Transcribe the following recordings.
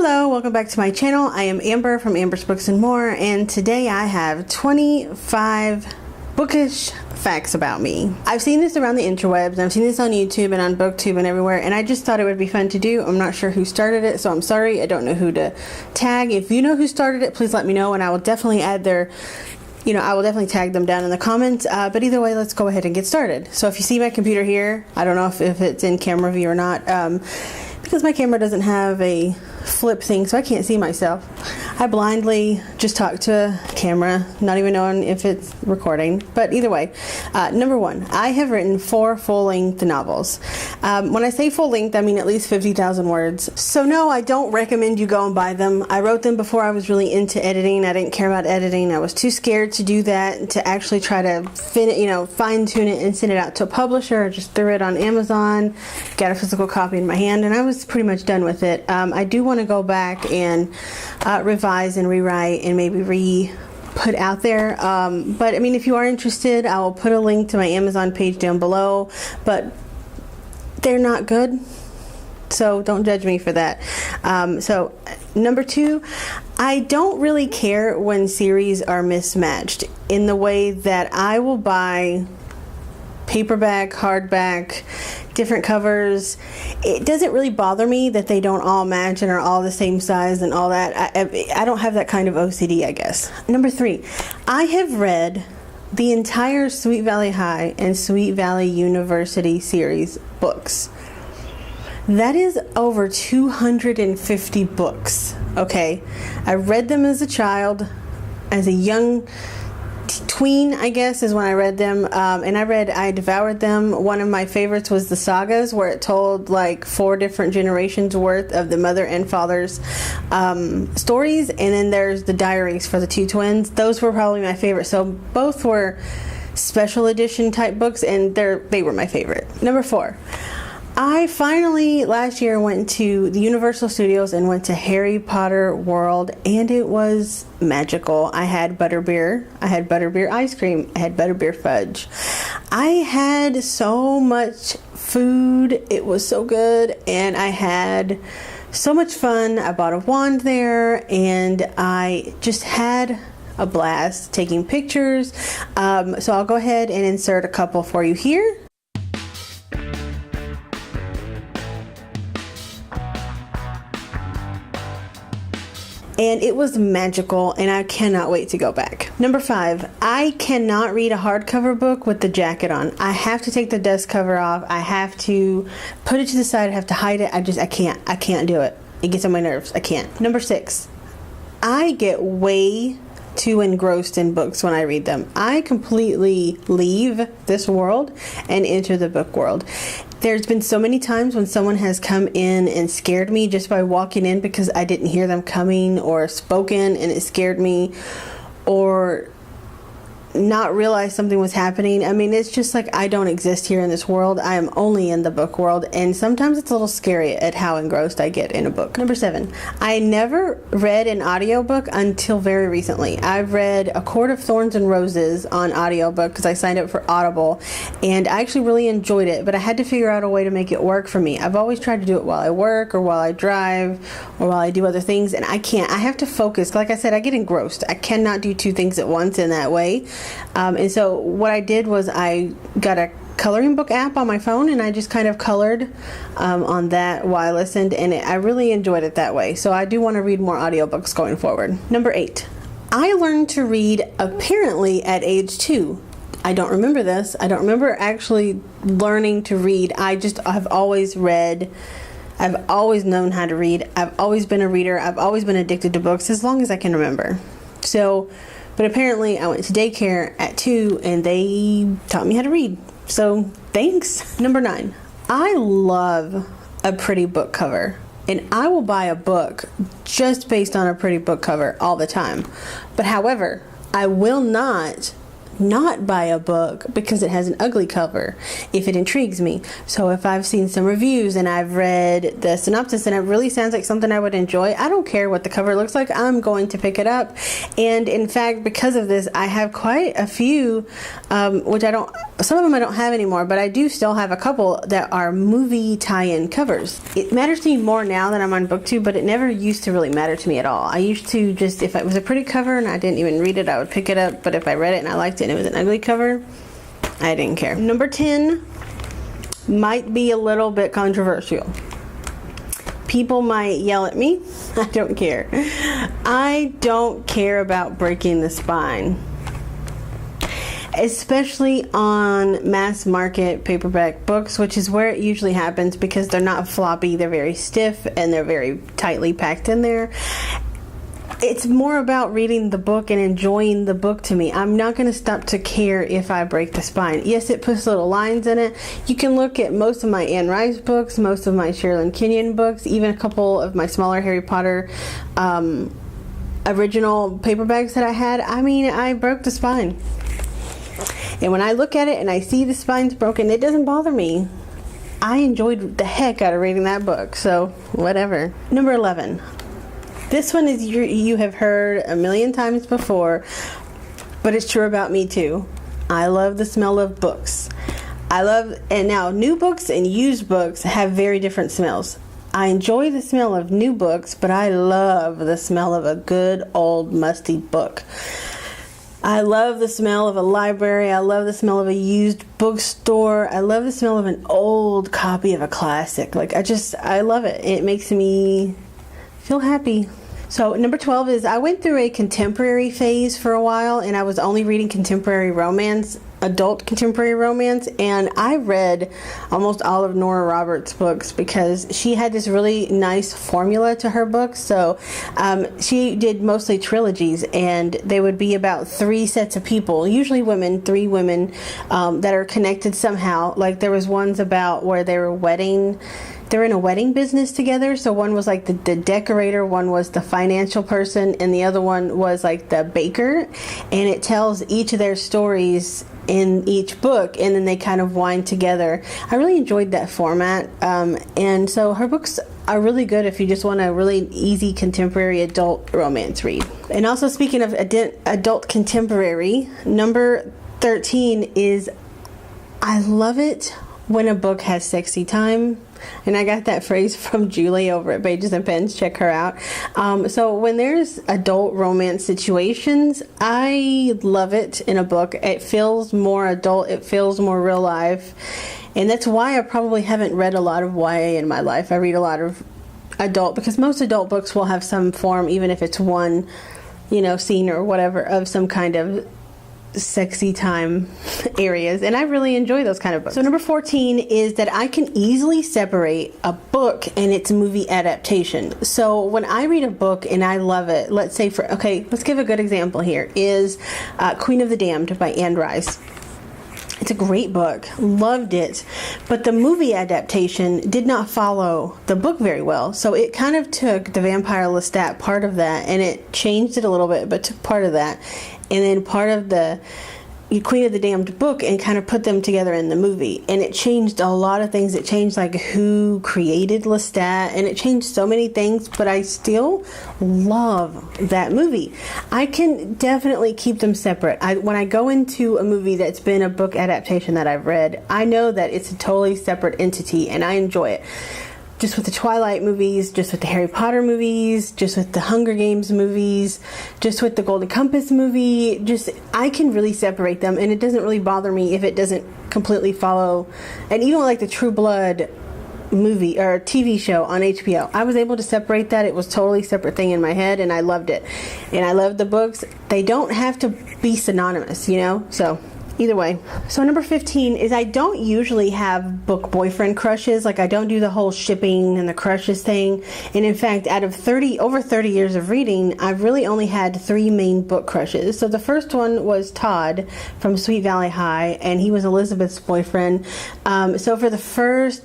Hello, welcome back to my channel. I am Amber from Amber's Books and More, and today I have 25 bookish facts about me. I've seen this around the interwebs, I've seen this on YouTube and on BookTube and everywhere, and I just thought it would be fun to do. I'm not sure who started it, so I'm sorry. I don't know who to tag. If you know who started it, please let me know, and I will definitely add their, I will definitely tag them down in the comments, but either way, let's go ahead and get started. So if you see my computer here, I don't know if it's in camera view or not, because my camera doesn't have a flip thing, so I can't see myself. I blindly just talk to a camera, not even knowing if it's recording. But either way, number one, I have written 4 full-length novels. When I say full-length, I mean at least 50,000 words. So no, I don't recommend you go and buy them. I wrote them before I was really into editing. I didn't care about editing. I was too scared to do that, to actually try to fine-tune it and send it out to a publisher. I just threw it on Amazon, got a physical copy in my hand, and I was pretty much done with it. I do want to go back and revise and rewrite and maybe put out there, but I mean, if you are interested, I will put a link to my Amazon page down below, but they're not good, so don't judge me for that. So number 2, I don't really care when series are mismatched, in the way that I will buy paperback, hardback, different covers. It doesn't really bother me that they don't all match and are all the same size and all that. I don't have that kind of OCD, I guess. Number 3, I have read the entire Sweet Valley High and Sweet Valley University series books. That is over 250 books, okay? I read them as a child, as a young tween, I guess, is when I read them, and I devoured them. One of my favorites was the sagas, where it told like 4 different generations worth of the mother and father's stories, and then there's the diaries for the 2 twins. Those were probably my favorite. So both were special edition type books, and they were my favorite. Number 4, I finally last year went to the Universal Studios and went to Harry Potter World, and it was magical. I had butterbeer, ice cream, I had butterbeer fudge. I had so much food, it was so good, and I had so much fun. I bought a wand there, and I just had a blast taking pictures. So I'll go ahead and insert a couple for you here. And it was magical, and I cannot wait to go back. Number 5, I cannot read a hardcover book with the jacket on. I have to take the dust cover off. I have to put it to the side. I have to hide it. I can't do it. It gets on my nerves. I can't. Number 6, I get way too engrossed in books when I read them. I completely leave this world and enter the book world. There's been so many times when someone has come in and scared me just by walking in because I didn't hear them coming, or spoken and it scared me, or not realize something was happening. I mean, it's just like I don't exist here in this world. I am only in the book world, and sometimes it's a little scary at how engrossed I get in a book. Number 7, I never read an audiobook until very recently. I've read A Court of Thorns and Roses on audiobook because I signed up for Audible, and I actually really enjoyed it, but I had to figure out a way to make it work for me. I've always tried to do it while I work, or while I drive, or while I do other things, and I can't. I have to focus. Like I said, I get engrossed. I cannot do 2 things at once in that way. And so what I did was I got a coloring book app on my phone, and I just kind of colored on that while I listened, and I really enjoyed it that way. So I do want to read more audiobooks going forward. Number 8, I learned to read apparently at age 2. I don't remember this. I don't remember actually learning to read. I've always read. I've always known how to read. I've always been a reader. I've always been addicted to books as long as I can remember. But apparently I went to daycare at 2 and they taught me how to read. So thanks. Number 9, I love a pretty book cover, and I will buy a book just based on a pretty book cover all the time. But however, I will not not buy a book because it has an ugly cover if it intrigues me. So if I've seen some reviews and I've read the synopsis and it really sounds like something I would enjoy, I don't care what the cover looks like, I'm going to pick it up. And in fact, because of this, I have quite a few, which some of them I don't have anymore, but I do still have a couple that are movie tie-in covers. It matters to me more now that I'm on BookTube, but it never used to really matter to me at all. I used to just, if it was a pretty cover and I didn't even read it, I would pick it up. But if I read it and I liked it and it was an ugly cover, I didn't care. Number 10 might be a little bit controversial. People might yell at me. I don't care. I don't care about breaking the spine, especially on mass market paperback books, which is where it usually happens because they're not floppy, they're very stiff and they're very tightly packed in there. It's more about reading the book and enjoying the book to me. I'm not going to stop to care if I break the spine. Yes, it puts little lines in it. You can look at most of my Anne Rice books, most of my Sherilyn Kenyon books, even a couple of my smaller Harry Potter original paperbacks that I had. I mean, I broke the spine. And when I look at it and I see the spine's broken, it doesn't bother me. I enjoyed the heck out of reading that book, so whatever. Number 11. This one is you have heard a million times before, but it's true about me too. I love the smell of books. And now new books and used books have very different smells. I enjoy the smell of new books, but I love the smell of a good old musty book. I love the smell of a library. I love the smell of a used bookstore. I love the smell of an old copy of a classic. I love it. It makes me feel happy. So number 12 is I went through a contemporary phase for a while, and I was only reading contemporary romance, adult contemporary romance, and I read almost all of Nora Roberts' books because she had this really nice formula to her books. So she did mostly trilogies, and they would be about 3 sets of people, usually women, 3 women that are connected somehow. Like there was ones about where they're in a wedding business together. So one was like the decorator, one was the financial person, and the other one was like the baker. And it tells each of their stories in each book, and then they kind of wind together. I really enjoyed that format. And so her books are really good if you just want a really easy contemporary adult romance read. And also, speaking of adult contemporary, number 13 is I love it when a book has sexy time. And I got that phrase from Julie over at Pages and Pens. Check her out. So when there's adult romance situations, I love it in a book. It feels more adult. It feels more real life. And that's why I probably haven't read a lot of YA in my life. I read a lot of adult because most adult books will have some form, even if it's one, scene or whatever, of some kind of sexy time areas, and I really enjoy those kind of books. So number 14 is that I can easily separate a book and its movie adaptation. So when I read a book and I love it, let's give a good example here, is Queen of the Damned by Anne Rice. It's a great book. Loved it. But the movie adaptation did not follow the book very well. So it kind of took the Vampire Lestat part of that and it changed it a little bit, but took part of that and then part of the Queen of the Damned book and kind of put them together in the movie. And it changed a lot of things. It changed like who created Lestat, and it changed so many things, but I still love that movie. I can definitely keep them separate. When I go into a movie that's been a book adaptation that I've read, I know that it's a totally separate entity and I enjoy it. Just with the Twilight movies, just with the Harry Potter movies, just with the Hunger Games movies, just with the Golden Compass movie, I can really separate them, and it doesn't really bother me if it doesn't completely follow. And even like the True Blood movie or TV show on HBO, I was able to separate that. It was a totally separate thing in my head, and I loved it. And I loved the books. They don't have to be synonymous, so either way. So number 15 is I don't usually have book boyfriend crushes. Like I don't do the whole shipping and the crushes thing. And in fact, out of over 30 years of reading, I've really only had 3 main book crushes. So the first one was Todd from Sweet Valley High, and he was Elizabeth's boyfriend. So for the first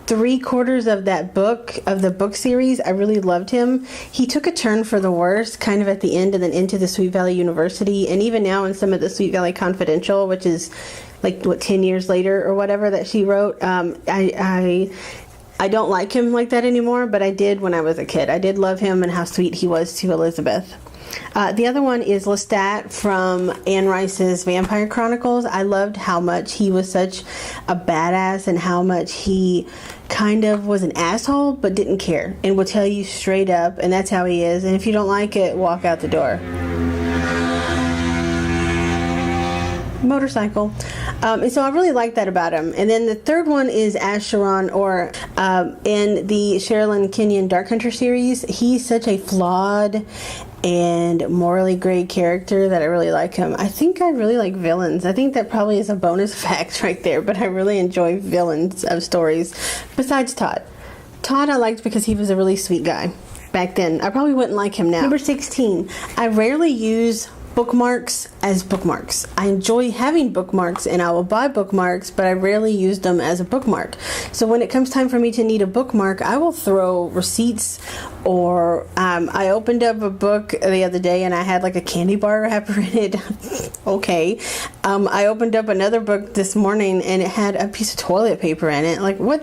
3/4 of that book, of the book series, I really loved him. He took a turn for the worse kind of at the end and then into the Sweet Valley University, and even now in some of the Sweet Valley Confidential, which is like 10 years later or whatever that she wrote. I don't like him like that anymore, but I did when I was a kid. I did love him and how sweet he was to Elizabeth. The other one is Lestat from Anne Rice's Vampire Chronicles. I loved how much he was such a badass and how much he kind of was an asshole but didn't care and would tell you straight up, and that's how he is. And if you don't like it, walk out the door. Motorcycle. And so I really like that about him. And then the third one is Acheron, or in the Sherilyn Kenyon Dark Hunter series. He's such a flawed and morally gray character that I really like him. I think I really like villains. I think that probably is a bonus fact right there, but I really enjoy villains of stories besides Todd. Todd I liked because he was a really sweet guy back then. I probably wouldn't like him now. Number 16. I rarely use bookmarks as bookmarks. I enjoy having bookmarks and I will buy bookmarks, but I rarely use them as a bookmark. So when it comes time for me to need a bookmark, I will throw receipts, or I opened up a book the other day and I had like a candy bar wrapper in it. Okay. I opened up another book this morning and it had a piece of toilet paper in it. Like what,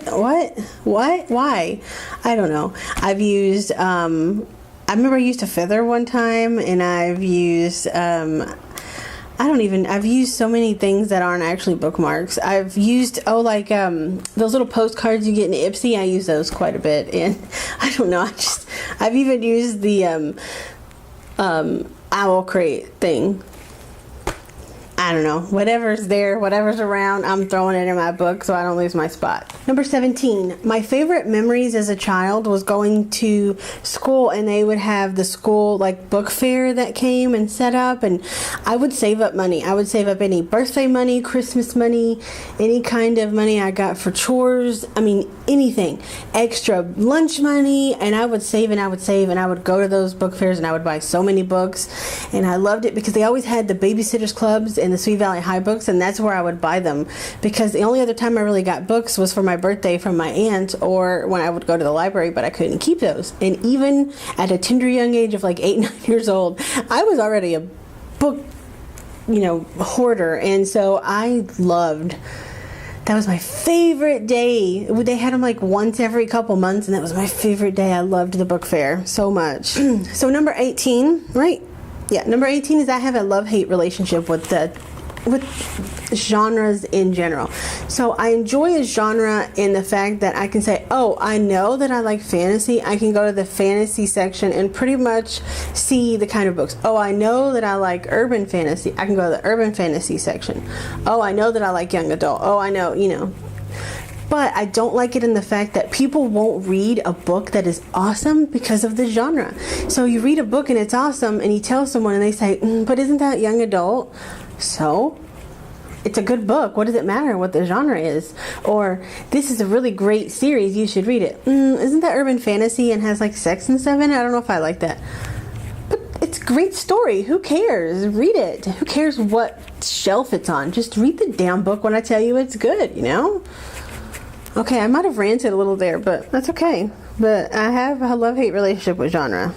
why? I don't know. I've used I remember I used a feather one time, and I've used, I've used so many things that aren't actually bookmarks. I've used, those little postcards you get in Ipsy, I use those quite a bit, and I don't know, I've even used the, owl crate thing. I don't know, whatever's there, whatever's around, I'm throwing it in my book so I don't lose my spot. Number 17, my favorite memories as a child was going to school, and they would have the school like book fair that came and set up, and I would save up money. I would save up any birthday money, Christmas money, any kind of money I got for chores. I mean, anything, extra lunch money, and I would save and I would save, and I would go to those book fairs and I would buy so many books, and I loved it because they always had the babysitters clubs and the Sweet Valley High books, and that's where I would buy them, because the only other time I really got books was for my birthday from my aunt, or when I would go to the library, but I couldn't keep those. And even at a tender young age of like 8, 9 years old, I was already a book, hoarder, and so I loved. That was my favorite day. They had them like once every couple months, and that was my favorite day. I loved the book fair so much. So number 18, right? Yeah, number 18 is I have a love-hate relationship with genres in general. So I enjoy a genre in the fact that I can say, oh, I know that I like fantasy. I can go to the fantasy section and pretty much see the kind of books. Oh, I know that I like urban fantasy. I can go to the urban fantasy section. Oh, I know that I like young adult. Oh, I know, But I don't like it in the fact that people won't read a book that is awesome because of the genre. So you read a book and it's awesome, and you tell someone and they say, but isn't that young adult? So it's a good book. What does it matter what the genre is? Or this is a really great series. You should read it. Isn't that urban fantasy and has like sex and stuff in it? I don't know if I like that. But it's a great story. Who cares? Read it. Who cares what shelf it's on? Just read the damn book when I tell you it's good, Okay, I might have ranted a little there, but that's okay. But I have a love-hate relationship with genre.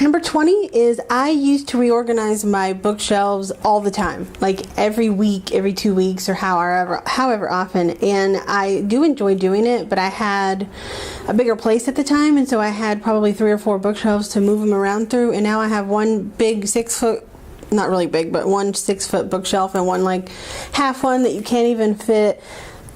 Number 20 is I used to reorganize my bookshelves all the time, like every week, every 2 weeks, or however often. And I do enjoy doing it, but I had a bigger place at the time, and so I had probably 3 or 4 bookshelves to move them around through. And now I have one big 6-foot, not really big, but one 6-foot bookshelf, and one like half one that you can't even fit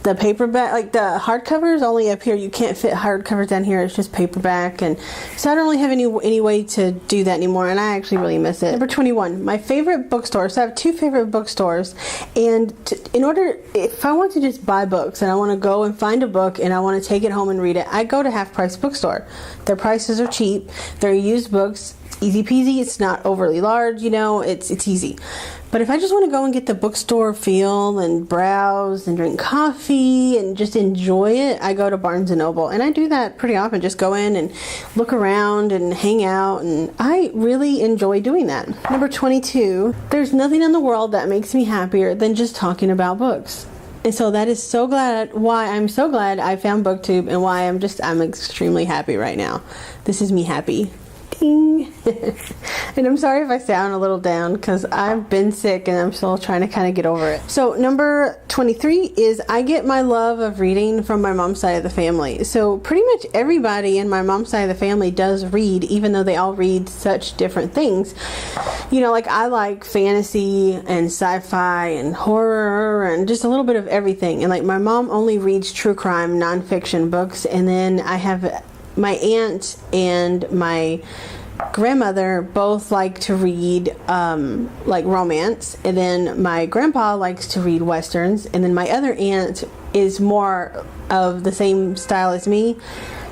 the paperback, like the hardcovers only up here. You can't fit hardcovers down here. It's just paperback, and so I don't really have any way to do that anymore, and I actually really miss it. Number 21, my favorite bookstore. So I have 2 favorite bookstores, and if I want to just buy books and I want to go and find a book and I want to take it home and read it, I go to Half Price Bookstore. Their prices are cheap. They're used books. Easy peasy. It's not overly large, it's easy. But if I just want to go and get the bookstore feel and browse and drink coffee and just enjoy it, I go to Barnes & Noble. And I do that pretty often. Just go in and look around and hang out. And I really enjoy doing that. Number 22, there's nothing in the world that makes me happier than just talking about books. And so that is why I'm so glad I found BookTube, and why I'm extremely happy right now. This is me happy. Ding. And I'm sorry if I sound a little down, because I've been sick and I'm still trying to kind of get over it. So number 23 is I get my love of reading from my mom's side of the family. So pretty much everybody in my mom's side of the family does read, even though they all read such different things. You know, like I like fantasy and sci-fi and horror and just a little bit of everything. And like my mom only reads true crime, nonfiction books. And then I have my aunt and my grandmother both like to read like romance, and then my grandpa likes to read westerns, and then my other aunt is more of the same style as me.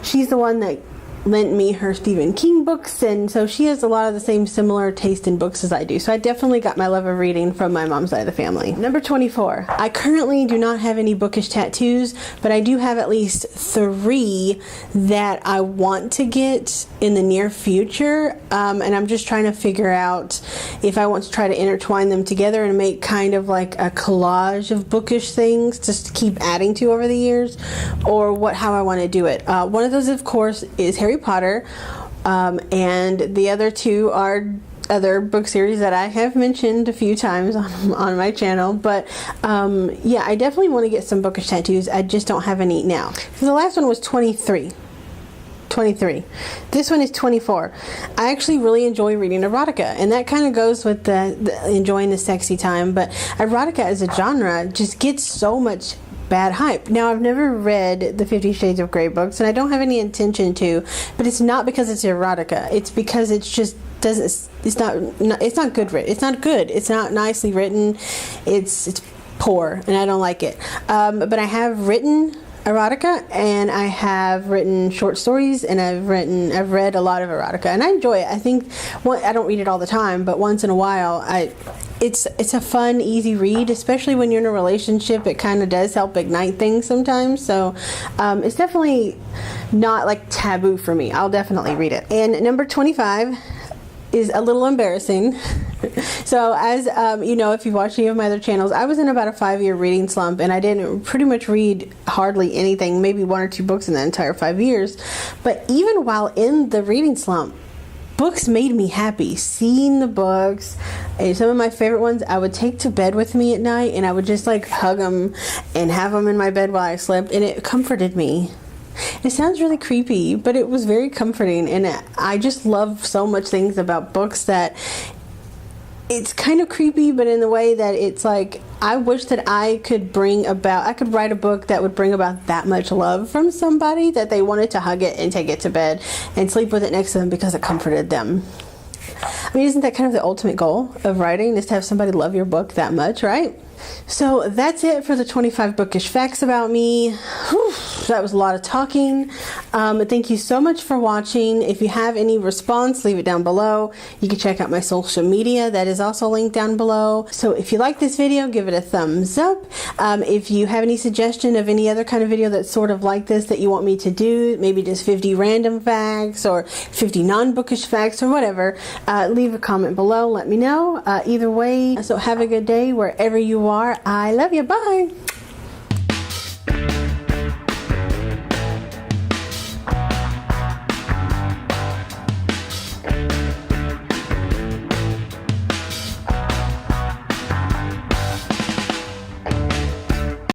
She's the one that lent me her Stephen King books, and so she has a lot of the same similar taste in books as I do. So I definitely got my love of reading from my mom's side of the family. Number 24. I currently do not have any bookish tattoos, but I do have at least 3 that I want to get in the near future, and I'm just trying to figure out if I want to try to intertwine them together and make kind of like a collage of bookish things just to keep adding to over the years, or how I want to do it. One of those, of course, is Harry Potter, and the other 2 are other book series that I have mentioned a few times on my channel. But yeah, I definitely want to get some bookish tattoos. I just don't have any now. So the last one was 23. This one is 24. I actually really enjoy reading erotica, and that kind of goes with the enjoying the sexy time. But erotica as a genre just gets so much bad hype. Now, I've never read the 50 Shades of Grey books, and I don't have any intention to, but it's not because it's erotica. It's because it's just it's not good written. It's not good. It's not nicely written. It's poor, and I don't like it. But I have written erotica, and I have written short stories, and I've read a lot of erotica, and I enjoy it. I think I don't read it all the time, but once in a while it's a fun, easy read, especially when you're in a relationship. It kind of does help ignite things sometimes. So it's definitely not like taboo for me. I'll definitely read it. And number 25 is a little embarrassing. So as you know, if you've watched any of my other channels, I was in about a 5-year reading slump, and I didn't pretty much read hardly anything, maybe 1 or 2 books in the entire 5 years. But even while in the reading slump, books made me happy. Seeing the books, and some of my favorite ones I would take to bed with me at night, and I would just like hug them and have them in my bed while I slept, and it comforted me. It sounds really creepy, but it was very comforting, and I just love so much things about books that it's kind of creepy, but in the way that it's like, I wish that I could write a book that would bring about that much love from somebody, that they wanted to hug it and take it to bed and sleep with it next to them because it comforted them. I mean, isn't that kind of the ultimate goal of writing, is to have somebody love your book that much, right? So that's it for the 25 bookish facts about me. Whew, that was a lot of talking. Thank you so much for watching. If you have any response, leave it down below. You can check out my social media. That is also linked down below. So if you like this video, give it a thumbs up. If you have any suggestion of any other kind of video that's sort of like this that you want me to do, maybe just 50 random facts or 50 non-bookish facts or whatever, leave a comment below. Let me know. Either way, so have a good day wherever you are. I love you. Bye.